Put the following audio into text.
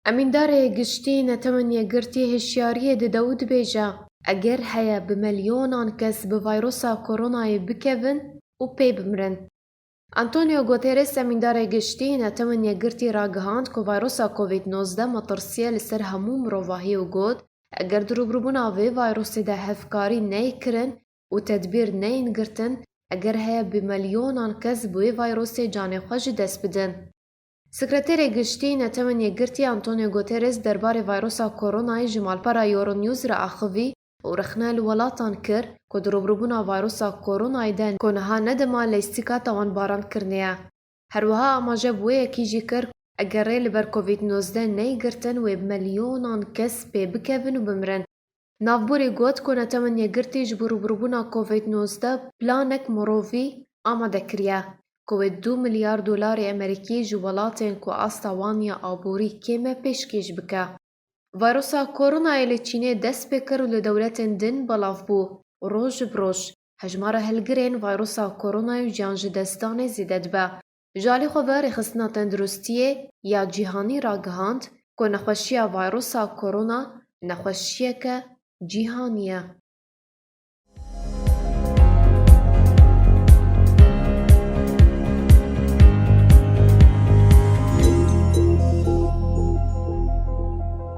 ئەمیندارێ گشتی نەتەوەنیە گرتی هشیاریە دەدە و دبێژە ئەگەر هەیە بمەلیۆنان کەس bi ڤایرۆسا کۆرۆنایê bikevin û pê bimirin. Antonio Guterres ئەمیندارێ گشتی نەتەوەنیە گرتی ڕاگەهاند ku ڤایرۆسا COVID-19 مەترسیە لەسەر هەموو mirovahiyê û got ئەگەر دروبڕبوونا vê ڤایرۆسê de hevkarî neykirin û tedbîr neyên girtin ئەگەر هەیە بمەلیۆنان kes bi wê ڤایرۆسê canê xwe ji dest bidin. Sekreterê giştî neteweniye girtiye Antonio Guterres derbarê ڤایرۆsa koronayê ji malpera Euronews re axivî û rexne li welatan kir ku dirûbrûbûna ڤایرۆsa koronayê de ku niha nedima lêstîka tawanbarankirinê ye. Herwiha amaje bi wê yekî jî kir eger rê li ber COVID-19 neygirtin wê melyonan kes pê bikevin û bimirin. Navborê got ku neteweniye girtî ji bo rûbrûbûna COVID-19 planek mirovî amade kiriye ku wê $2 milyar Amerîkî ji welatên ku asta wan ya aborî kêm e pêşkêş bike. ڤایرۆsa koronayê li Çînê dest pê kir û li dewletên din belav bû. Roj bi roj hejmara hilgirên ڤایرۆsa koronayê jiyan ji destdanê zêde dibe. Ji alî xwe ve Rêxistina Tenduristiyê ya Cîhanî ragihand ku nexweşiya ڤایرۆsa korona nexweşiyeke cîhanî ye.